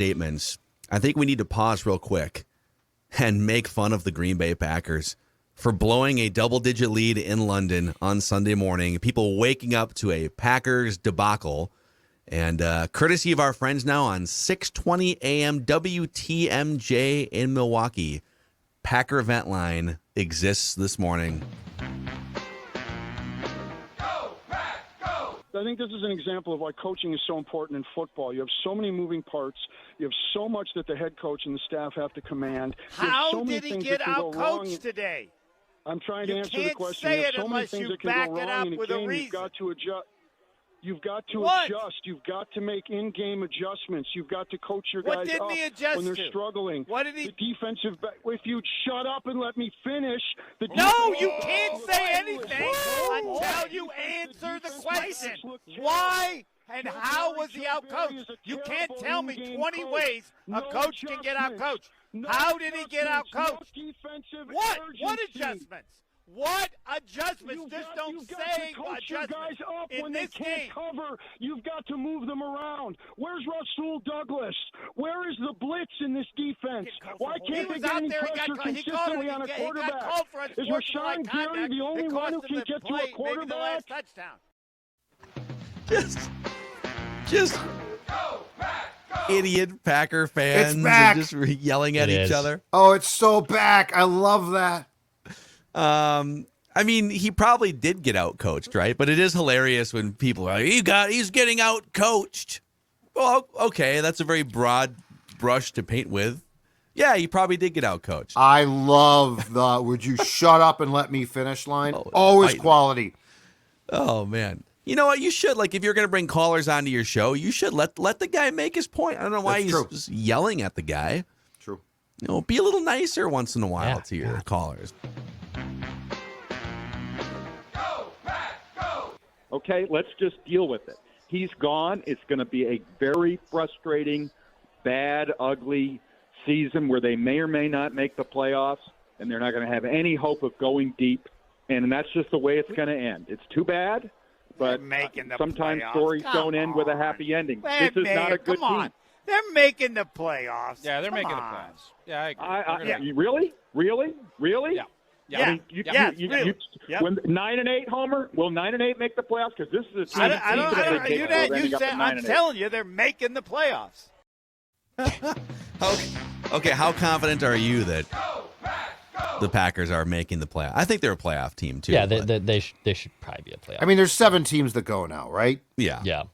statements, I think we need to pause real quick and make fun of the Green Bay Packers for blowing a double-digit lead in London on Sunday morning. People waking up to a Packers debacle. And courtesy of our friends now on 6:20 a.m. WTMJ in Milwaukee, Packer Event Line exists this morning. Go, Pack, go! I think this is an example of why coaching is so important in football. You have so many moving parts. You have so much that the head coach and the staff have to command. How did he get out-coached today? I'm trying to answer the question. You have can't so many unless things you that can back go it wrong up in a with a game. reason. You've got to adjust. You've got to What? adjust. You've got to make in-game adjustments. You've got to coach your What guys didn't up he adjust when they're to? struggling. What did he? The defensive back. If you'd shut up and let me finish. No, you can't say anything until you answer the question. Why and how was he out-coached? You can't tell me 20 ways a coach can get out-coached. How did he get out-coached? What? What adjustments? What adjustments? Just don't say adjustments. When they can't cover, you've got to move them around. Where's Rasul Douglas? Where is the blitz in this defense? Why can't they get any pressure consistently on a quarterback? Is Rashawn Gary the only one who can get to a quarterback? Just idiot Packer fans It's back. and just yelling at each other. Oh, it's so back. I love that. I mean, he probably did get out coached, right? But it is hilarious when people are like, he's getting out coached. Well, okay, that's a very broad brush to paint with. Yeah, he probably did get out coached. I love the "would you shut up and let me finish" line. Always quality. Oh man. You know what? You should, like, if you're going to bring callers onto your show, you should let the guy make his point. I don't know why he's just yelling at the guy. True. You know, be a little nicer once in a while to your callers. Okay, let's just deal with it. He's gone. It's going to be a very frustrating, bad, ugly season where they may or may not make the playoffs, and they're not going to have any hope of going deep. And that's just the way it's going to end. It's too bad, but sometimes stories don't end with a happy ending. This is not a good team. They're making the playoffs. Yeah, they're making the playoffs. Yeah, I agree. Really? Yeah. Yeah. I mean, when 9-8, Homer, will 9-8 make the playoffs? Because this is a team. I'm telling you, they're making the playoffs. Okay, how confident are you that the Packers are making the playoff? I think they're a playoff team too. Yeah, they should probably be a playoff. I mean, there's 7 teams that go now, right? Yeah.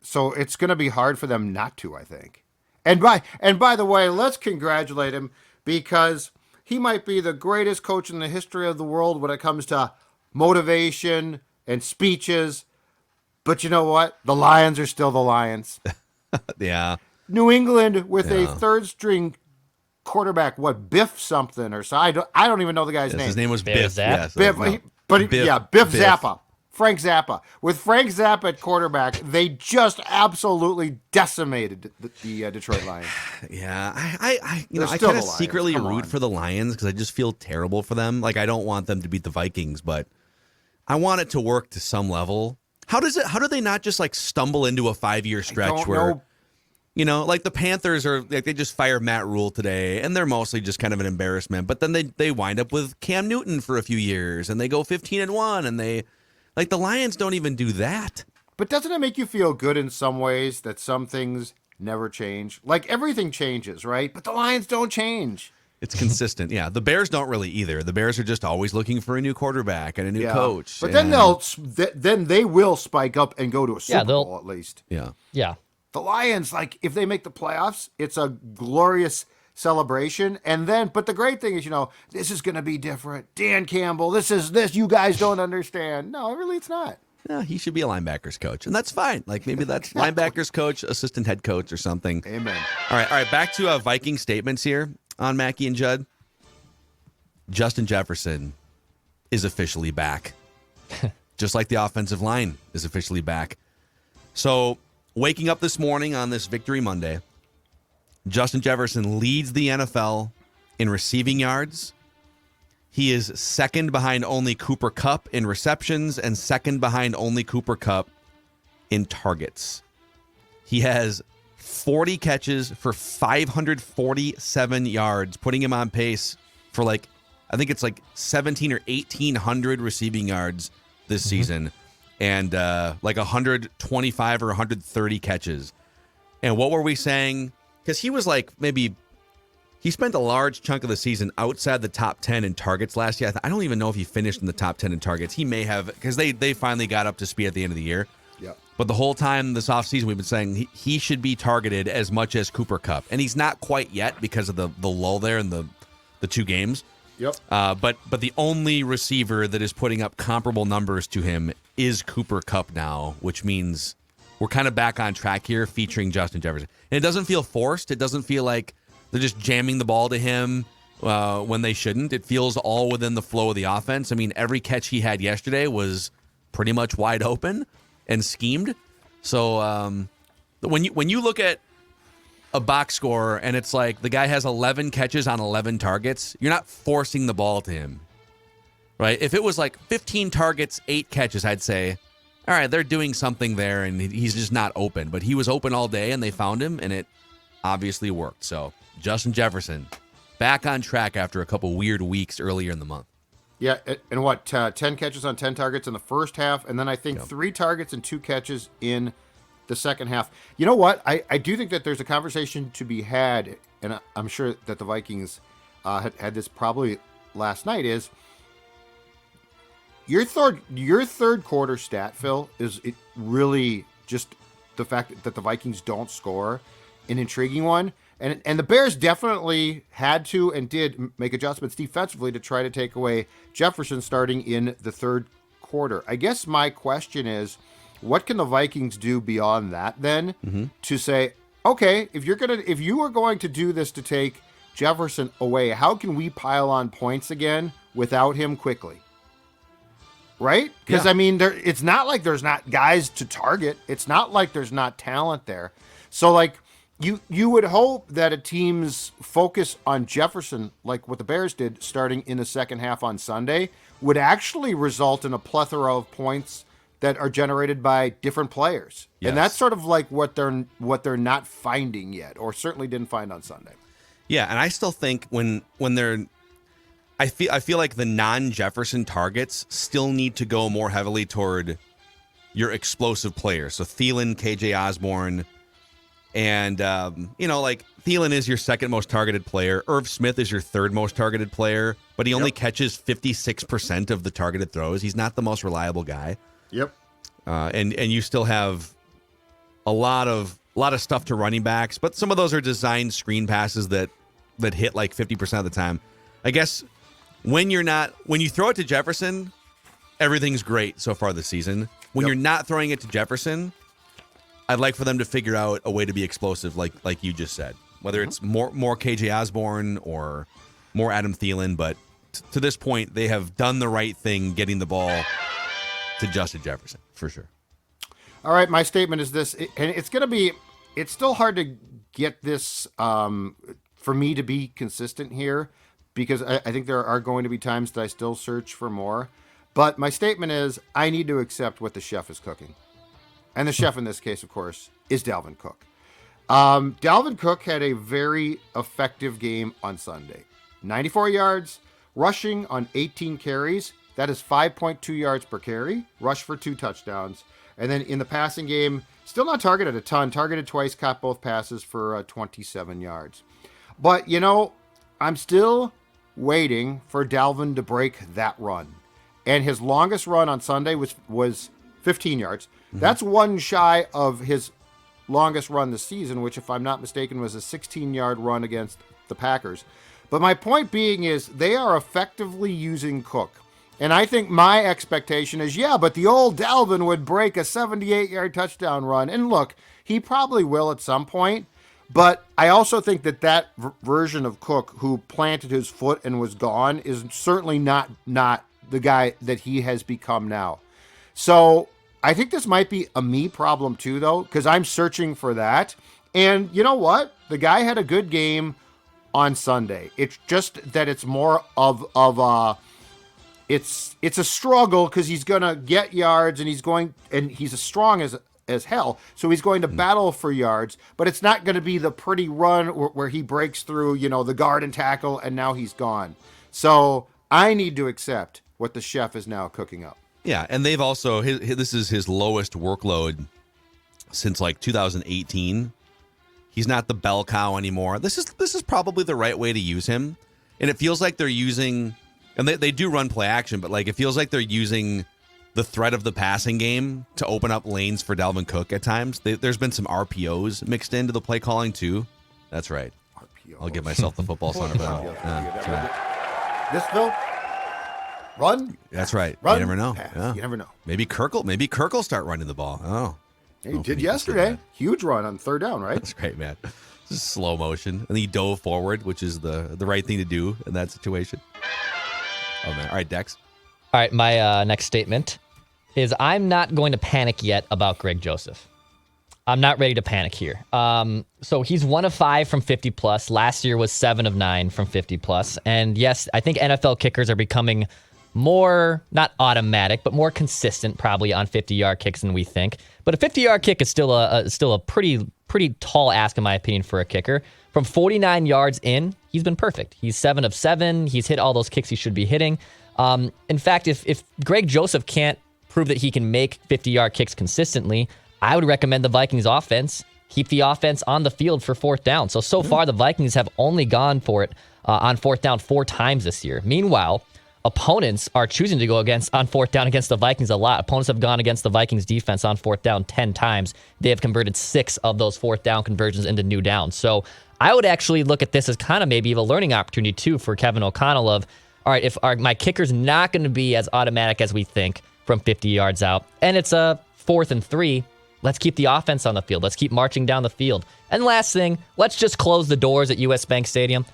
So it's going to be hard for them not to, I think. And by the way, let's congratulate him because he might be the greatest coach in the history of the world when it comes to motivation and speeches. But you know what? The Lions are still the Lions. Yeah. New England with a third-string quarterback, Biff something or so. I don't even know the guy's name. His name was Biff. Yes, Biff Zappa. Frank Zappa. With Frank Zappa at quarterback, they just absolutely decimated the Detroit Lions. Yeah, I kind of secretly root for the Lions because I just feel terrible for them. Like, I don't want them to beat the Vikings, but I want it to work to some level. How do they not just like stumble into a 5-year stretch where, you know, like the Panthers are like they just fired Matt Rule today, and they're mostly just kind of an embarrassment. But then they wind up with Cam Newton for a few years, and they go 15-1, and they. Like, the Lions don't even do that. But doesn't it make you feel good in some ways that some things never change? Like, everything changes, right? But the Lions don't change. It's consistent. Yeah, the Bears don't really either. The Bears are just always looking for a new quarterback and a new coach. But then they will spike up and go to a Super Bowl at least. Yeah. The Lions, like, if they make the playoffs, it's a glorious celebration. And then, but the great thing is, you know, this is going to be different. Dan Campbell, this you guys don't understand. No, really, it's not. Yeah, he should be a linebackers coach, and that's fine. Like, maybe that's linebackers coach, assistant head coach, or something. Amen. All right. Back to Viking statements here on Mackey and Judd. Justin Jefferson is officially back, just like the offensive line is officially back. So, waking up this morning on this Victory Monday, Justin Jefferson leads the NFL in receiving yards. He is second behind only Cooper Kupp in receptions and second behind only Cooper Kupp in targets. He has 40 catches for 547 yards, putting him on pace for I think it's 17 or 1,800 receiving yards this season, and 125 or 130 catches. And what were we saying? Because he was he spent a large chunk of the season outside the top 10 in targets last year. I don't even know if he finished in the top 10 in targets. He may have, because they finally got up to speed at the end of the year. Yep. But the whole time this offseason, we've been saying he should be targeted as much as Cooper Kupp. And he's not quite yet because of the lull there in the 2 games. Yep. But the only receiver that is putting up comparable numbers to him is Cooper Kupp now, which means we're kind of back on track here featuring Justin Jefferson. And it doesn't feel forced. It doesn't feel like they're just jamming the ball to him when they shouldn't. It feels all within the flow of the offense. I mean, every catch he had yesterday was pretty much wide open and schemed. So when you look at a box score and it's like the guy has 11 catches on 11 targets, you're not forcing the ball to him, right? If it was 15 targets, 8 catches, I'd say, all right, they're doing something there and he's just not open. But he was open all day and they found him and it obviously worked. So Justin Jefferson back on track after a couple weird weeks earlier in the month. Yeah, and 10 catches on 10 targets in the first half, and then I think 3 targets and 2 catches in the second half. You know what? I do think that there's a conversation to be had, and I'm sure that the Vikings had this probably last night, is your third quarter stat, Phil, is it really just the fact that the Vikings don't score an intriguing one. And the Bears definitely had to and did make adjustments defensively to try to take away Jefferson starting in the third quarter. I guess my question is, what can the Vikings do beyond that then to say, okay, if you are going to do this to take Jefferson away, how can we pile on points again without him quickly? Right? Because, I mean, it's not like there's not guys to target. It's not like there's not talent there. So, you would hope that a team's focus on Jefferson, like what the Bears did starting in the second half on Sunday, would actually result in a plethora of points that are generated by different players. Yes. And that's sort of what they're not finding yet, or certainly didn't find on Sunday. Yeah, and I still think when they're I feel like the non-Jefferson targets still need to go more heavily toward your explosive players. So Thielen, KJ Osborne, and, Thielen is your second most targeted player. Irv Smith is your third most targeted player, but he only catches 56% of the targeted throws. He's not the most reliable guy. Yep. And you still have a lot of stuff to running backs, but some of those are designed screen passes that hit 50% of the time. I guess when you throw it to Jefferson, everything's great so far this season. When you're not throwing it to Jefferson, I'd like for them to figure out a way to be explosive, like you just said. Whether it's more KJ Osborne or more Adam Thielen, but to this point, they have done the right thing getting the ball to Justin Jefferson, for sure. All right, my statement is this, and it's still hard to get this for me to be consistent here, because I think there are going to be times that I still search for more. But my statement is, I need to accept what the chef is cooking. And the chef in this case, of course, is Dalvin Cook. Dalvin Cook had a very effective game on Sunday. 94 yards, rushing on 18 carries. That is 5.2 yards per carry, rush for 2 touchdowns. And then in the passing game, still not targeted a ton, targeted twice, caught both passes for 27 yards. But, I'm still waiting for Dalvin to break that run. And his longest run on Sunday was 15 yards. That's one shy of his longest run this season, which, if I'm not mistaken, was a 16-yard run against the Packers. But my point being is they are effectively using Cook. And I think my expectation is, but the old Dalvin would break a 78-yard touchdown run. And look, he probably will at some point. But I also think that version of Cook who planted his foot and was gone is certainly not the guy that he has become now. So I think this might be a me problem too, though, because I'm searching for that. And you know what? The guy had a good game on Sunday. It's just that it's more of it's a struggle because he's going to get yards and he's as strong as as hell. So he's going to battle for yards, but it's not going to be the pretty run where he breaks through, the guard and tackle, and now he's gone. So I need to accept what the chef is now cooking up. Yeah, and they've also this is his lowest workload since like 2018. He's not the bell cow anymore. This is probably the right way to use him, and it feels like they're using, and they do run play action, but like it feels like they're using the threat of the passing game to open up lanes for Dalvin Cook at times. There's been some RPOs mixed into the play calling too. That's right. RPOs. I'll give myself the football son of a. That's right. This Phil. Run. That's right. Run. You never know. Yeah. You never know. Maybe Kirk will start running the ball. Oh. He did yesterday. Huge run on third down, right? That's great, man. Just slow motion. And he dove forward, which is the right thing to do in that situation. Oh, man. All right, Dex. All right, my next statement is I'm not going to panic yet about Greg Joseph. I'm not ready to panic here. So he's 1 of 5 from 50 plus. Last year was 7 of 9 from 50 plus. And yes, I think NFL kickers are becoming more, not automatic, but more consistent probably on 50-yard kicks than we think. But a 50-yard kick is still a pretty tall ask, in my opinion, for a kicker. From 49 yards in, he's been perfect. He's 7 of 7. He's hit all those kicks he should be hitting. In fact, if Greg Joseph can't prove that he can make 50-yard kicks consistently, I would recommend the Vikings offense keep the offense on the field for fourth down. So far, the Vikings have only gone for it on fourth down 4 times this year. Meanwhile, opponents are choosing to go on fourth down against the Vikings a lot. Opponents have gone against the Vikings defense on fourth down 10 times. They have converted 6 of those fourth down conversions into new downs. So I would actually look at this as kind of maybe a learning opportunity too for Kevin O'Connell of, all right, if my kicker's not going to be as automatic as we think from 50 yards out, and it's a 4th and 3, let's keep the offense on the field. Let's keep marching down the field. And last thing, let's just close the doors at US Bank Stadium.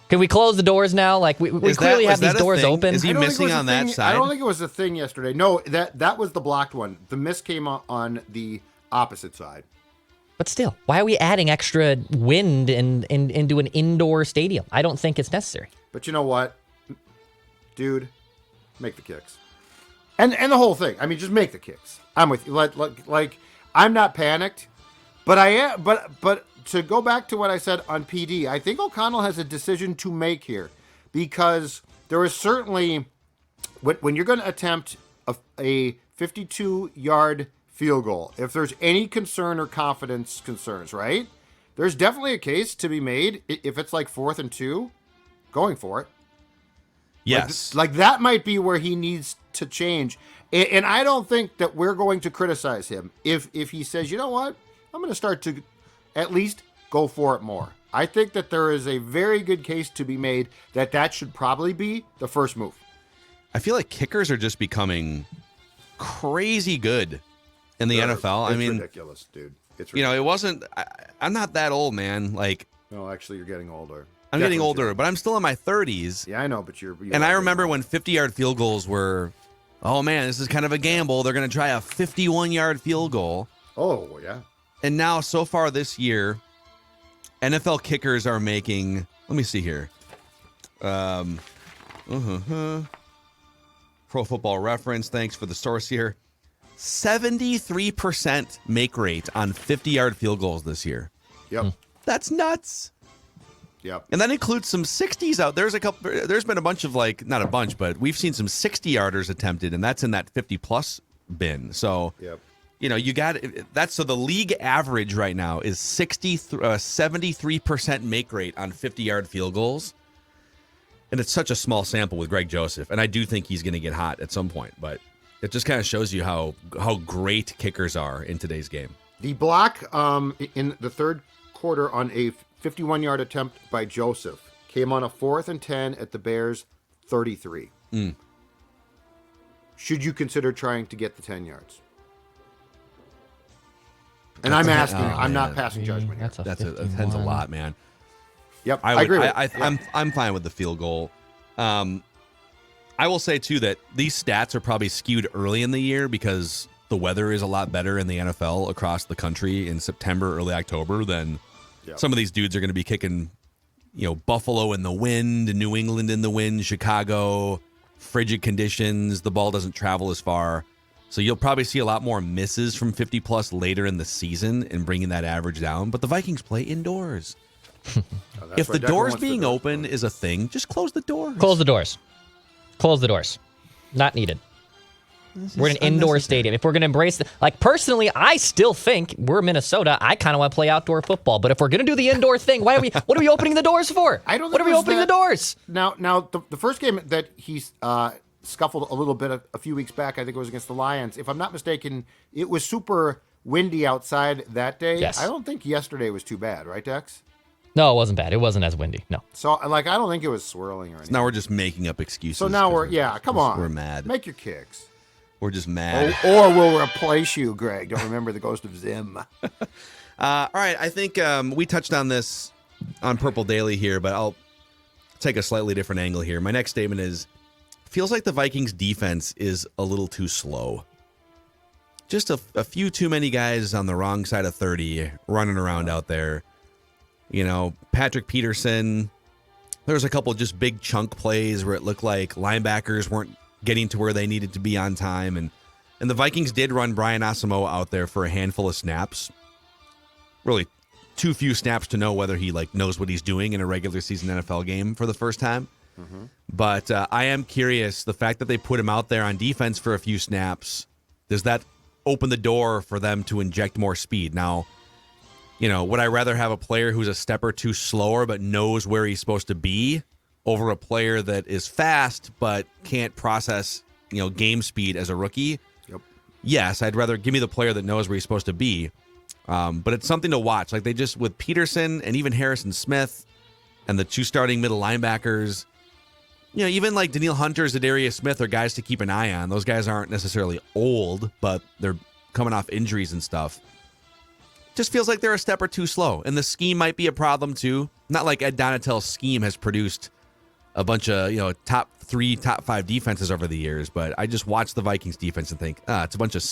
Can we close the doors now? Like we clearly have these doors open. Is he missing on that side? I don't think it was a thing yesterday. No, that was the blocked one. The miss came on the opposite side. But still, why are we adding extra wind into an indoor stadium? I don't think it's necessary. But you know what, dude, make the kicks, and the whole thing. I mean, just make the kicks. I'm with you. Like I'm not panicked, but I am. But to go back to what I said on PD, I think O'Connell has a decision to make here, because there is certainly, when you're going to attempt a 52-yard field goal, if there's any concern or confidence concerns, right? There's definitely a case to be made if it's like 4th and 2, going for it. Yes. Like that might be where he needs to change. And I don't think that we're going to criticize him if he says, you know what, I'm going to start to at least go for it more. I think that there is a very good case to be made that should probably be the first move. I feel like kickers are just becoming crazy good in the NFL. I mean, ridiculous, dude. It's ridiculous. It wasn't. I'm not that old, man. Like, no, actually, you're getting older. I'm getting older, but I'm still in my 30s. Yeah, I know, but you're and I remember when 50-yard field goals were, oh man, this is kind of a gamble. They're going to try a 51-yard field goal. Oh yeah. And now, so far this year, NFL kickers are making, let me see here. Pro Football Reference, thanks for the source here. 73% make rate on 50-yard field goals this year. Yep. That's nuts. Yep. And that includes some 60s out. There's been a bunch of, like, not a bunch, but we've seen some 60-yarders attempted, and that's in that 50-plus bin. So, yep. You got that's so the league average right now is 73% make rate on 50-yard field goals. And it's such a small sample with Greg Joseph. And I do think he's going to get hot at some point, but it just kind of shows you how great kickers are in today's game. The block in the third quarter on a 51-yard attempt by Joseph came on a 4th and 10 at the Bears 33. Should you consider trying to get the 10 yards? And I'm asking. I'm not passing judgment here. That's a lot, man. Yep, I agree. I'm fine with the field goal. I will say too that these stats are probably skewed early in the year because the weather is a lot better in the NFL across the country in September, early October than some of these dudes are going to be kicking. Buffalo in the wind, New England in the wind, Chicago, frigid conditions. The ball doesn't travel as far. So you'll probably see a lot more misses from 50-plus later in the season and bringing that average down. But the Vikings play indoors. If the doors being open is a thing, just close the doors. Close the doors. Close the doors. Not needed. We're in an indoor stadium. If we're going to embrace personally, I still think we're Minnesota. I kind of want to play outdoor football. But if we're going to do the indoor thing, what are we opening the doors for? What are we opening the doors? Now, the first game that he's scuffled a little bit a few weeks back, I think it was against the Lions. If I'm not mistaken, it was super windy outside that day. Yes. I don't think yesterday was too bad, right, Dex? No, it wasn't bad. It wasn't as windy. No. So, I don't think it was swirling or anything. So now we're just making up excuses. So now come on. We're mad. Make your kicks. We're just mad. Or we'll replace you, Greg. Don't remember the ghost of Zim. All right, I think we touched on this on Purple Daily here, but I'll take a slightly different angle here. My next statement is, feels like the Vikings defense is a little too slow. Just a few too many guys on the wrong side of 30 running around out there. You know, Patrick Peterson, there was a couple just big chunk plays where it looked like linebackers weren't getting to where they needed to be on time. And the Vikings did run Brian Asamoah out there for a handful of snaps. Really too few snaps to know whether he knows what he's doing in a regular season NFL game for the first time. Mm-hmm. But I am curious, the fact that they put him out there on defense for a few snaps, does that open the door for them to inject more speed? Now, you know, would I rather have a player who's a step or two slower but knows where he's supposed to be over a player that is fast but can't process, game speed as a rookie? Yep. Yes, I'd rather give me the player that knows where he's supposed to be. But it's something to watch. Like they just, with Peterson and even Harrison Smith and the two starting middle linebackers, even like Danielle Hunter, Zadarius Smith are guys to keep an eye on. Those guys aren't necessarily old, but they're coming off injuries and stuff. Just feels like they're a step or two slow. And the scheme might be a problem too. Not like Ed Donatell's scheme has produced a bunch of, top 3, top 5 defenses over the years, but I just watch the Vikings defense and think, it's a bunch of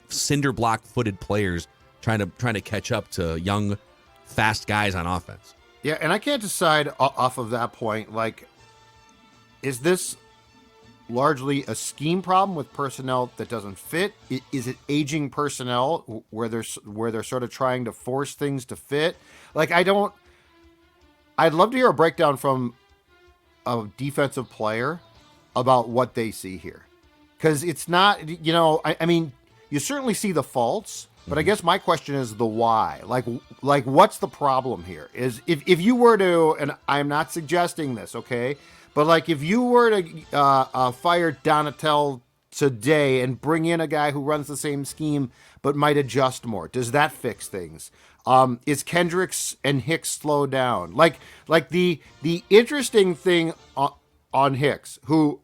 cinder block footed players trying to catch up to young, fast guys on offense. Yeah, and I can't decide off of that point, is this largely a scheme problem with personnel that doesn't fit? Is it aging personnel where they're sort of trying to force things to fit? I'd love to hear a breakdown from a defensive player about what they see here. Because it's not, I mean, you certainly see the faults, but I guess my question is the why. What's the problem here? Is if you were to, and I'm not suggesting this, okay? But if you were to fire Donatell today and bring in a guy who runs the same scheme but might adjust more, does that fix things? Is Kendricks and Hicks slowed down? The interesting thing on Hicks, who,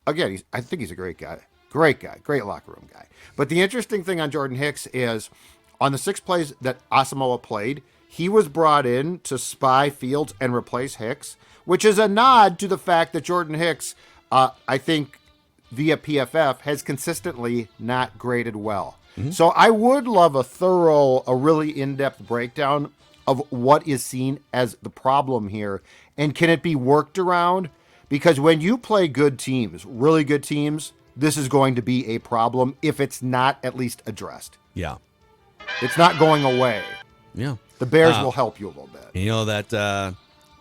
again, I think he's a great guy, great locker room guy. But the interesting thing on Jordan Hicks is on the 6 plays that Asamoah played, he was brought in to spy Fields and replace Hicks, which is a nod to the fact that Jordan Hicks, I think, via PFF, has consistently not graded well. Mm-hmm. So I would love a really in-depth breakdown of what is seen as the problem here, and can it be worked around? Because when you play good teams, really good teams, this is going to be a problem if it's not at least addressed. Yeah. It's not going away. Yeah. The Bears will help you a little bit.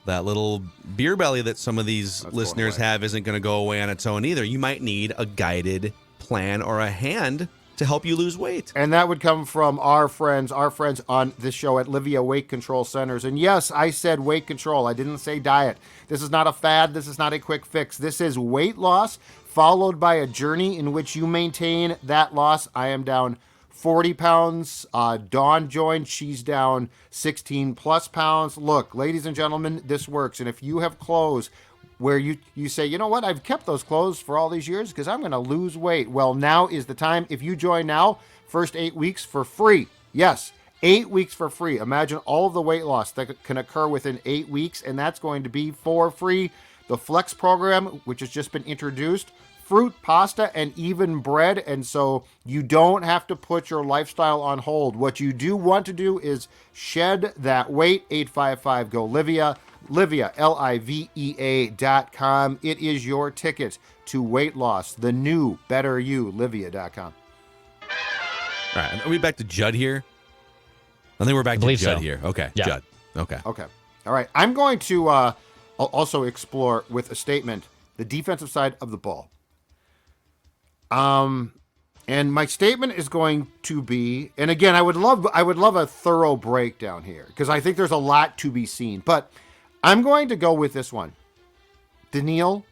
That little beer belly that some of these listeners have isn't going to go away on its own either. You might need a guided plan or a hand to help you lose weight. And that would come from our friends on this show at Livia Weight Control Centers. And yes, I said weight control. I didn't say diet. This is not a fad. This is not a quick fix. This is weight loss followed by a journey in which you maintain that loss. I am down 40 pounds. Dawn joined. She's down 16 plus pounds. Look, ladies and gentlemen, this works. And if you have clothes where you say, you know what, I've kept those clothes for all these years because I'm going to lose weight. Well, now is the time. If you join now, first 8 weeks for free. Yes, 8 weeks for free. Imagine all of the weight loss that can occur within 8 weeks, and that's going to be for free. The Flex program, which has just been introduced, fruit, pasta, and even bread. And so you don't have to put your lifestyle on hold. What you do want to do is shed that weight. 855-GO-LIVIA. Livia, LIVEA.com. It is your ticket to weight loss. The new, better you, Livia.com. All right. Are we back to Judd here? I think we're back to Judd here. Okay. Yeah. Judd. Okay. Okay. All right. I'm going to also explore with a statement the defensive side of the ball. And my statement is going to be, and again, I would love a thorough breakdown here because I think there's a lot to be seen. But I'm going to go with this one. Danielle,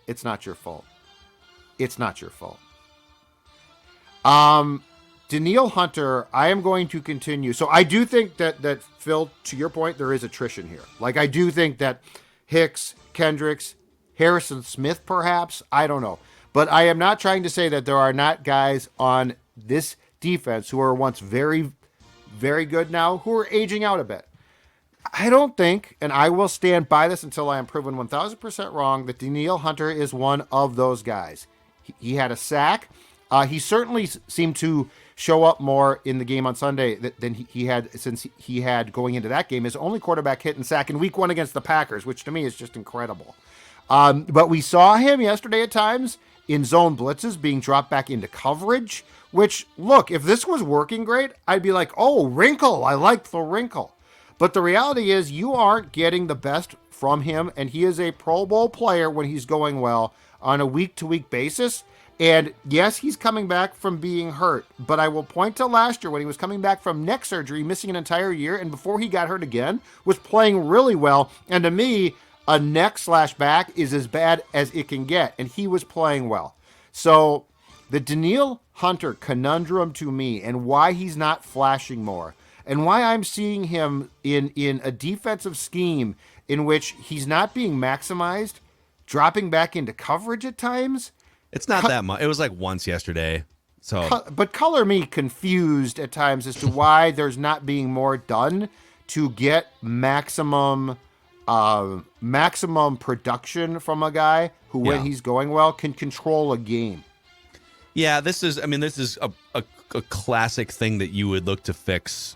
it's not your fault. It's not your fault. Danielle Hunter, I am going to continue. So I do think that Phil, to your point, there is attrition here. Like I do think that Hicks, Kendricks, Harrison Smith, perhaps, I don't know. But I am not trying to say that there are not guys on this defense who are once very, very good now who are aging out a bit. I don't think, and I will stand by this until I am proven 1,000% wrong, that Danielle Hunter is one of those guys. He had a sack. He certainly seemed to show up more in the game on Sunday than he had since he had going into that game. His only quarterback hit and sack in week 1 against the Packers, which to me is just incredible. But we saw him yesterday at times in zone blitzes being dropped back into coverage, which, look, if this was working great, I'd be like, oh, wrinkle. I like the wrinkle. But the reality is you aren't getting the best from him, and he is a Pro Bowl player when he's going well on a week-to-week basis. And yes, he's coming back from being hurt, but I will point to last year when he was coming back from neck surgery, missing an entire year, and before he got hurt again, was playing really well. And to me, a neck/back is as bad as it can get, and he was playing well. So the Danielle Hunter conundrum to me and why he's not flashing more and why I'm seeing him in a defensive scheme in which he's not being maximized, dropping back into coverage at times. It's not that much. It was like once yesterday. But color me confused at times as to why there's not being more done to get maximum production from a guy who, when he's going well, can control a game. Yeah, this is a classic thing that you would look to fix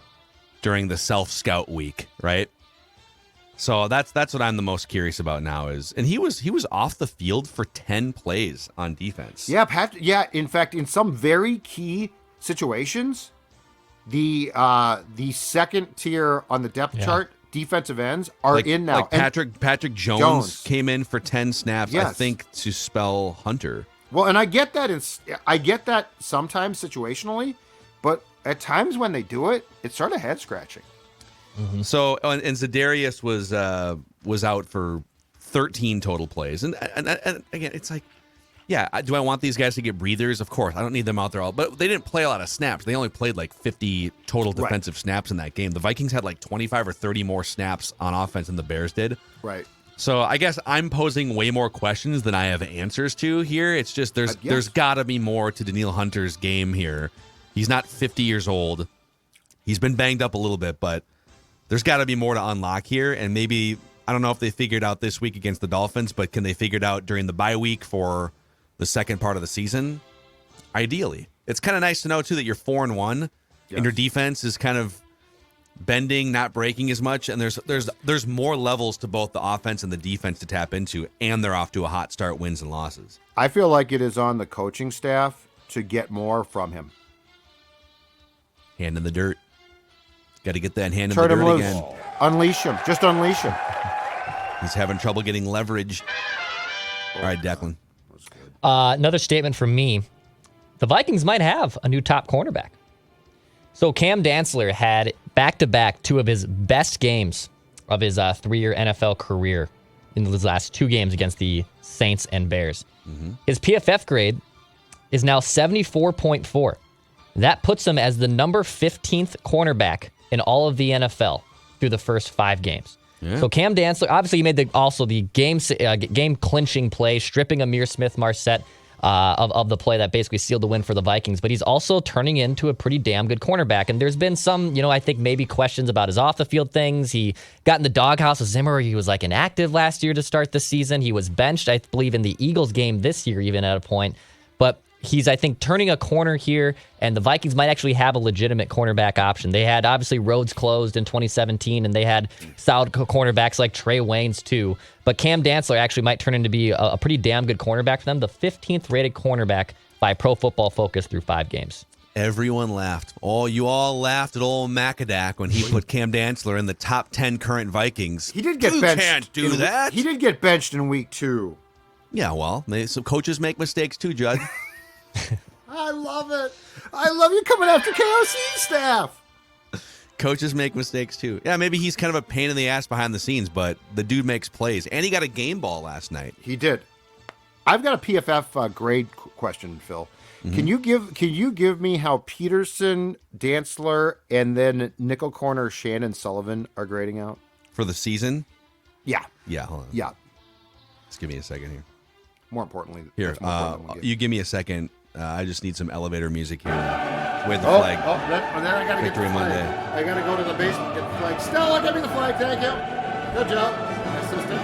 during the self-scout week, right? So that's what I'm the most curious about now is, and he was off the field for 10 plays on defense. Yeah, in fact, in some very key situations, the second tier on the depth chart, defensive ends are in now. Like Patrick Jones came in for 10 snaps, I think, to spell Hunter. Well, and I get that sometimes situationally, but at times when they do it, it's sort of head scratching. Mm-hmm. So, and Za'Darius was out for 13 total plays, and again, it's like, yeah, do I want these guys to get breathers? Of course, I don't need them out there all, but they didn't play a lot of snaps. They only played like 50 total defensive snaps in that game. The Vikings had like 25 or 30 more snaps on offense than the Bears did. Right. So I guess I'm posing way more questions than I have answers to here. It's just there's got to be more to Danielle Hunter's game here. He's not 50 years old. He's been banged up a little bit, but there's got to be more to unlock here. And maybe, I don't know if they figured out this week against the Dolphins, but can they figure it out during the bye week for the second part of the season? Ideally. It's kind of nice to know, too, that you're 4-1 and your defense is kind of bending, not breaking as much. And there's more levels to both the offense and the defense to tap into, and they're off to a hot start, wins and losses. I feel like it is on the coaching staff to get more from him. Hand in the dirt. Got to get that hand in the dirt again. Unleash him. Just unleash him. He's having trouble getting leverage. All right, Declan. Another statement from me. The Vikings might have a new top cornerback. So Cam Dantzler had back-to-back 2 of his best games of his 3-year NFL career in his last 2 games against the Saints and Bears. Mm-hmm. His PFF grade is now 74.4. That puts him as the number 15th cornerback in all of the NFL through the first 5 games. Yeah. So Cam Dantzler, obviously he made the game clinching play, stripping Amir Smith-Marset of the play that basically sealed the win for the Vikings. But he's also turning into a pretty damn good cornerback. And there's been some, I think maybe questions about his off the field things. He got in the doghouse with Zimmer. He was like inactive last year to start the season. He was benched, I believe, in the Eagles game this year, even at a point. But he's, I think, turning a corner here, and the Vikings might actually have a legitimate cornerback option. They had, obviously, Rhodes closed in 2017, and they had solid cornerbacks like Trey Waynes, too. But Cam Dantzler actually might turn into be a pretty damn good cornerback for them, the 15th rated cornerback by Pro Football Focus through 5 games. Everyone laughed. You all laughed at old Macadac when he put Cam Dantzler in the top 10 current Vikings. He did get you benched. Can't do that. He did get benched in week 2. Yeah, well, some coaches make mistakes too, Judd. I love it. I love you coming after KOC staff. Coaches make mistakes too. Yeah, maybe he's kind of a pain in the ass behind the scenes, but the dude makes plays. And he got a game ball last night. He did. I've got a PFF grade question, Phil. Mm-hmm. Can you give me how Peterson, Dantzler, and then nickel corner Shannon Sullivan are grading out for the season? Yeah. Yeah. Hold on. Yeah. Just give me a second here. More importantly, here. You give me a second. I just need some elevator music here. With the flag. Then I gotta Victory get the flag. Monday. I gotta go to the basement and get the flag. Stella, give me the flag. Thank you. Good job, assistant.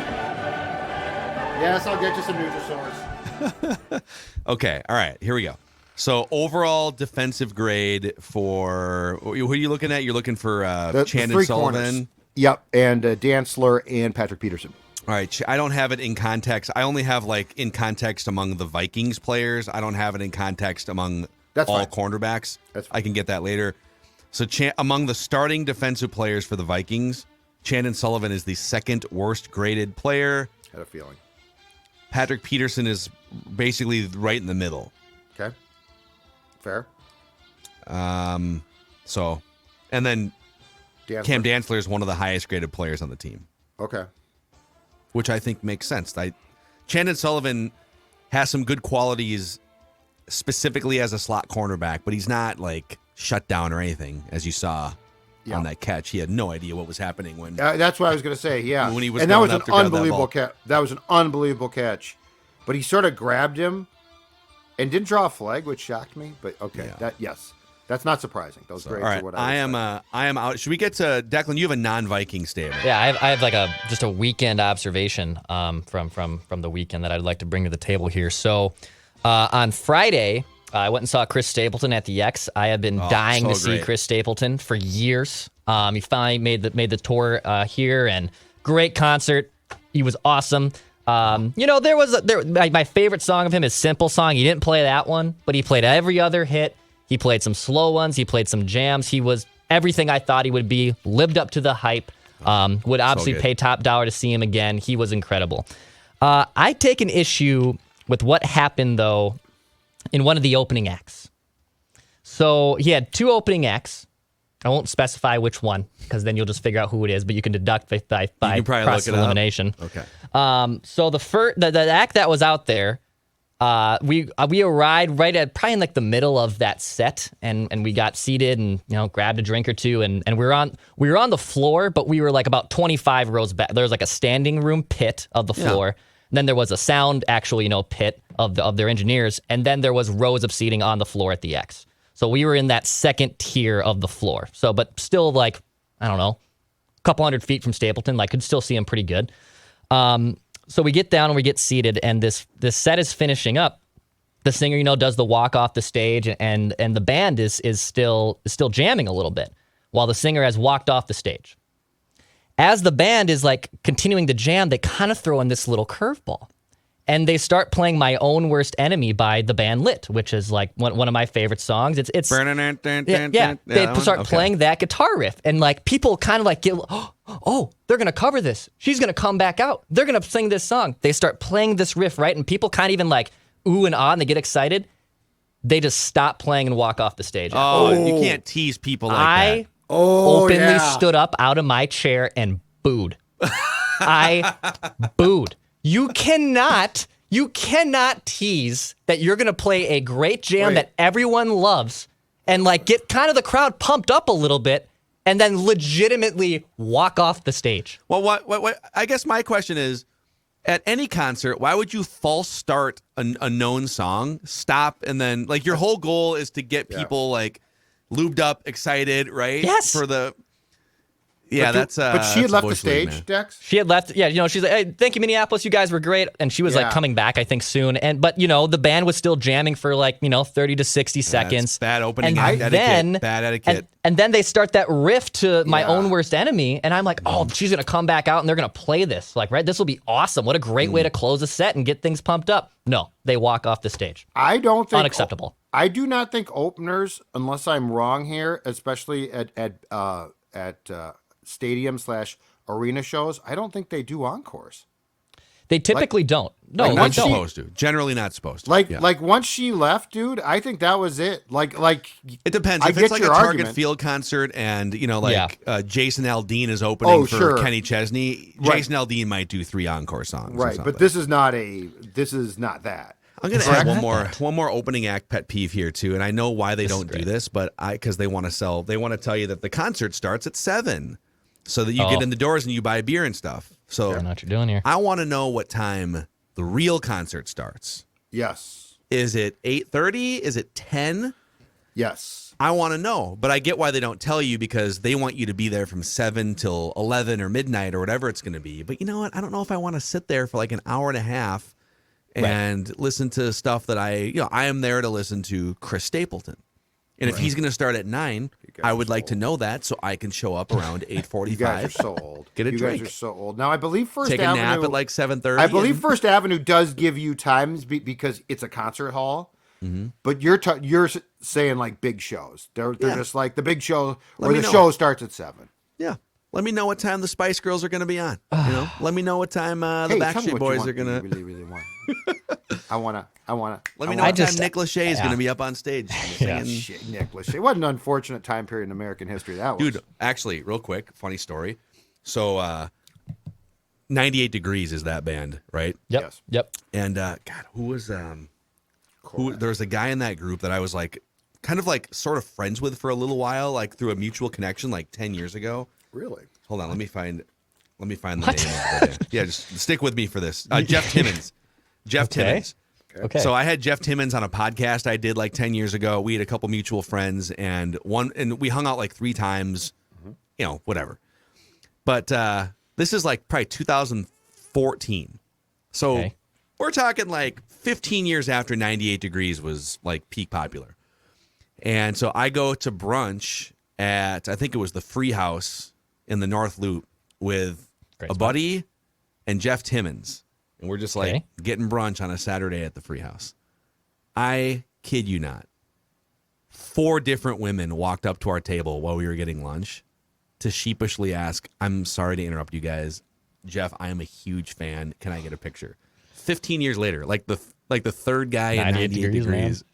Yes, I'll get you some Nutrisource. Okay. All right. Here we go. So overall defensive grade for who are you looking at? You're looking for Chandon Sullivan. Corners. Yep, and Dantzler and Patrick Peterson. All right, I don't have it in context. I only have in context among the Vikings players. I don't have it in context among all cornerbacks. I can get that later. So among the starting defensive players for the Vikings, Chandon Sullivan is the second worst graded player. Had a feeling. Patrick Peterson is basically right in the middle. Okay. Fair. And then Dantzler. Cam Dantzler is one of the highest graded players on the team. Okay. Which I think makes sense. Chandon Sullivan has some good qualities specifically as a slot cornerback, but he's not shut down or anything, as you saw on that catch. He had no idea what was happening when. That's what I was going to say. Yeah, when he was and that was an unbelievable catch. That was an unbelievable catch, but he sort of grabbed him and didn't draw a flag, which shocked me. But okay, that's not surprising. Those grades are what I am out. Should we get to Declan? You have a non-Viking statement. Yeah, I have just a weekend observation from the weekend that I'd like to bring to the table here. So on Friday, I went and saw Chris Stapleton at the X. I have been dying to see Chris Stapleton for years. He finally made the tour here, and great concert. He was awesome. My favorite song of him is Simple Song. He didn't play that one, but he played every other hit. He played some slow ones. He played some jams. He was everything I thought he would be, lived up to the hype. Would obviously pay top dollar to see him again. He was incredible. I take an issue with what happened, though, in one of the opening acts. So he had two opening acts. I won't specify which one, because then you'll just figure out who it is, but you can deduct by process elimination. Okay. So the act that was out there, we arrived right at probably in the middle of that set, and we got seated and grabbed a drink or two, and we were on the floor, but we were about 25 rows back. There was a standing room pit of the floor. Yeah. Then there was a sound pit of their engineers, and then there was rows of seating on the floor at the X. So we were in that second tier of the floor. So, but still I don't know, a couple 100 feet from Stapleton, could still see him pretty good. So we get down and we get seated, and this set is finishing up. The singer, does the walk off the stage, and the band is still jamming a little bit while the singer has walked off the stage. As the band is continuing to jam, they kind of throw in this little curveball, and they start playing "My Own Worst Enemy" by the band Lit, which is one of my favorite songs. It's They start playing that guitar riff, and people kind of get, oh, they're gonna cover this. She's gonna come back out. They're gonna sing this song. They start playing this riff, right? And people kind of even ooh and ah, and they get excited. They just stop playing and walk off the stage. You can't tease people like that. Openly stood up out of my chair and booed. I booed. You cannot tease that you're going to play a great jam that everyone loves and get kind of the crowd pumped up a little bit and then legitimately walk off the stage. Well, what I guess my question is, at any concert, why would you false start a known song, stop, and then your whole goal is to get people lubed up, excited, right? Yes. Yeah, but she had left the stage, stage, Dex. She had left. Yeah, she's like, hey, thank you, Minneapolis. You guys were great. And she was like coming back, I think, soon. But the band was still jamming for 30 to 60 seconds. Bad opening and etiquette. Bad etiquette. And then they start that riff to My Own Worst Enemy. And I'm like, oh, she's going to come back out and they're going to play this. Right? This will be awesome. What a great way to close a set and get things pumped up. No, they walk off the stage. I don't think. Unacceptable. I do not think openers, unless I'm wrong here, especially at stadium/arena shows, I don't think they do encores. They typically don't. No, not they don't. supposed to. Generally not supposed to. Like once she left, dude, I think that was it. Like it depends. If it's like a Target Field concert and Jason Aldean is opening for Kenny Chesney, Jason Aldean might do 3 encore songs. Right, but this is not that. I'm going to add one more opening act pet peeve here too, and I know why they don't do this, but because they want to tell you that the concert starts at 7, so that you get in the doors and you buy beer and stuff. So I know what you're doing here. I want to know what time the real concert starts. Yes. Is it 8:30? Is it 10? Yes. I want to know, but I get why they don't tell you because they want you to be there from 7 till 11 or midnight or whatever it's going to be. But you know what? I don't know if I want to sit there for like an hour and a half and listen to stuff that I am there to listen to Chris Stapleton. And if he's going to start at 9, I would like to know that so I can show up around 8:45. You guys are so old. Get a drink. You guys are so old. Now, I believe First Avenue... Take a nap at like 7:30. I believe First Avenue does give you times because it's a concert hall. Mm-hmm. But you're saying like big shows. They're just like the big show where the show starts at 7. Yeah. Let me know what time the Spice Girls are going to be on. Let me know what time the Backstreet Boys are going to. Really, really want. I wanna. Let me know what time Nick Lachey is going to be up on stage. Shit, Nick Lachey. What an unfortunate time period in American history that was. Dude, actually, real quick, funny story. So, 98 Degrees is that band, right? Yep. Yes. Yep. And who was there was a guy in that group that I was like, kind of like sort of friends with for a little while, like through a mutual connection, like 10 years ago. Really? Hold on, let me find the name of the band. Yeah, just stick with me for this. Jeff Timmons. Timmons. Okay. So I had Jeff Timmons on a podcast I did like 10 years ago. We had a couple mutual friends and we hung out like 3 times, whatever. But this is like probably 2014. So we're talking like 15 years after 98 Degrees was like peak popular. And so I go to brunch at, I think it was the Free House in the North Loop with a buddy and Jeff Timmons. And we're just like getting brunch on a Saturday at the Free House. I kid you not. 4 different women walked up to our table while we were getting lunch to sheepishly ask, I'm sorry to interrupt you guys. Jeff, I am a huge fan. Can I get a picture? 15 years later, like the third guy in 98 degrees.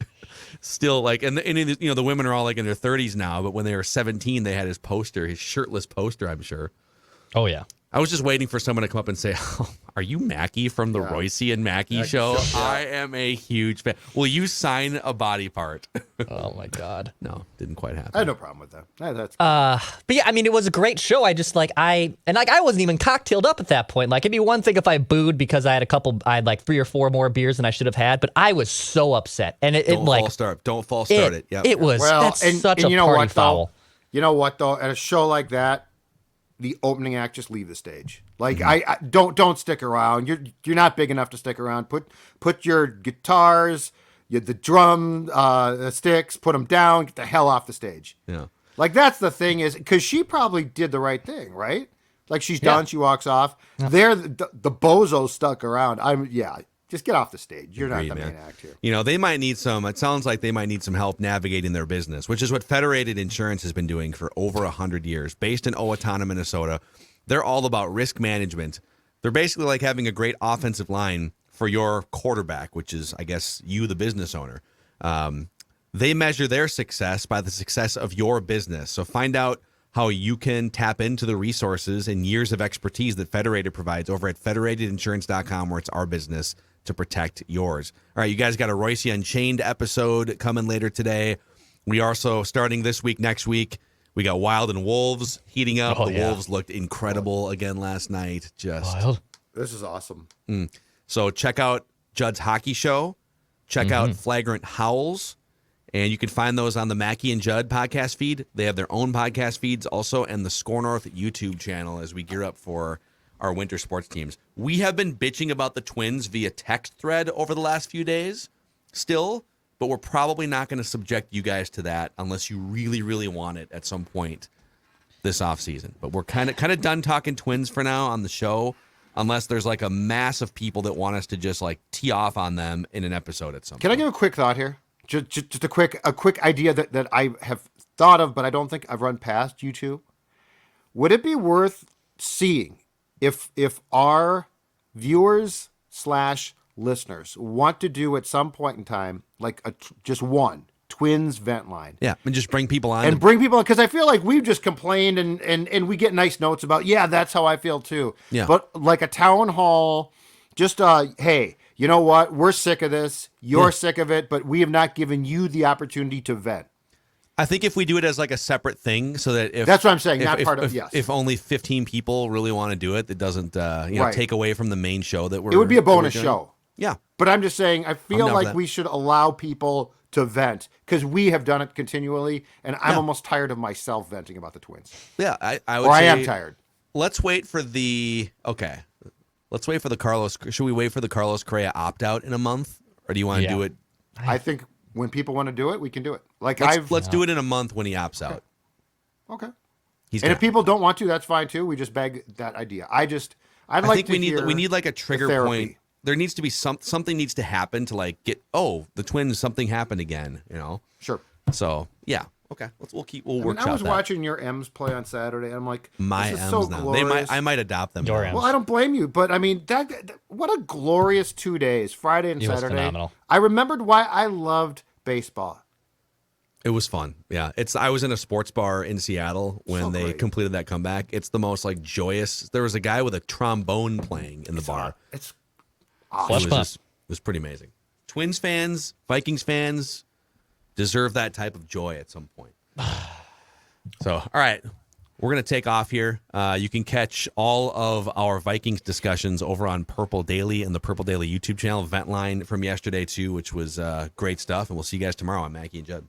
Still like, and the women are all like in their 30s now, but when they were 17, they had his poster, his shirtless poster, I'm sure. Oh, yeah. I was just waiting for someone to come up and say, oh, are you Mackie from the Royce and Mackie show? Yeah. I am a huge fan. Will you sign a body part? Oh, my God. No, didn't quite happen. I had no problem with that. That's but yeah, I mean, it was a great show. I just I wasn't even cocktailed up at that point. Like, it'd be one thing if I booed because I had like 3 or 4 more beers than I should have had, but I was so upset. And Don't false start it. Yep. It was such a party foul. You know what, though? At a show like that, the opening act, just leave the stage. Like, I don't stick around. You're not big enough to stick around. Put your guitars, the drum sticks, put them down. Get the hell off the stage. Yeah. Like, that's the thing is, because she probably did the right thing, right? Like, she's done. She walks off. Yeah. The bozos stuck around. Just get off the stage. You're not the main act here. They might need it sounds like they might need some help navigating their business, which is what Federated Insurance has been doing for over 100 years. Based in Owatonna, Minnesota, they're all about risk management. They're basically like having a great offensive line for your quarterback, which is, I guess, you, the business owner. They measure their success by the success of your business. So find out how you can tap into the resources and years of expertise that Federated provides over at federatedinsurance.com, where it's our business to protect yours. All right, you guys got a Royce Unchained episode coming later today. We also, starting this week, next week, we got Wild and Wolves heating up. Wolves looked incredible again last night. Wild. This is awesome. So check out Judd's Hockey Show. Check out Flagrant Howls. And you can find those on the Mackie and Judd podcast feed. They have their own podcast feeds also, and the SKOR North YouTube channel as we gear up for our winter sports teams. We have been bitching about the Twins via text thread over the last few days still, but we're probably not going to subject you guys to that unless you really, really want it at some point this offseason. But we're kind of done talking Twins for now on the show, unless there's like a mass of people that want us to just like tee off on them in an episode at some point. Can I give a quick thought here? Just a quick idea that I have thought of, but I don't think I've run past you two. Would it be worth seeing if our viewers / listeners want to do at some point in time like just one Twins vent line? Yeah, and just bring people on. And bring people on, because I feel like we've just complained and we get nice notes about, yeah, that's how I feel too. Yeah. But like a town hall, just hey, you know what? We're sick of this. You're sick of it, but we have not given you the opportunity to vent. I think if we do it as like a separate thing, so that if that's what I'm saying, if only 15 people really want to do it, it doesn't take away from the main show that we're. It would be a bonus show. Yeah, but I'm just saying, I feel like we should allow people to vent because we have done it continually, and I'm almost tired of myself venting about the Twins. Yeah, I would. Or say, I am tired. Let's wait for the Let's wait for the Carlos. Should we wait for the Carlos Correa opt out in a month, or do you want to do it? I think when people want to do it, we can do it. Like let's do it in a month when he opts out. Okay. If people don't want to, that's fine too. We just beg that idea. I think we need like a trigger point. There needs to be something needs to happen to like get the Twins, something happened again. Sure. So yeah. Okay, we'll workshop that. I was watching your M's play on Saturday. And I'm like, my this is M's so now. Glorious. I might adopt them. Your M's. Well, I don't blame you, but I mean, what a glorious 2 days, Friday and Saturday. Was phenomenal. I remembered why I loved baseball. It was fun. Yeah, I was in a sports bar in Seattle when they completed that comeback. It's the most like joyous. There was a guy with a trombone playing in the bar. It's awesome. It was pretty amazing. Twins fans, Vikings fans deserve that type of joy at some point. So, all right, we're going to take off here. You can catch all of our Vikings discussions over on Purple Daily and the Purple Daily YouTube channel, Vent Line from yesterday too, which was great stuff. And we'll see you guys tomorrow on Mackie and Judd.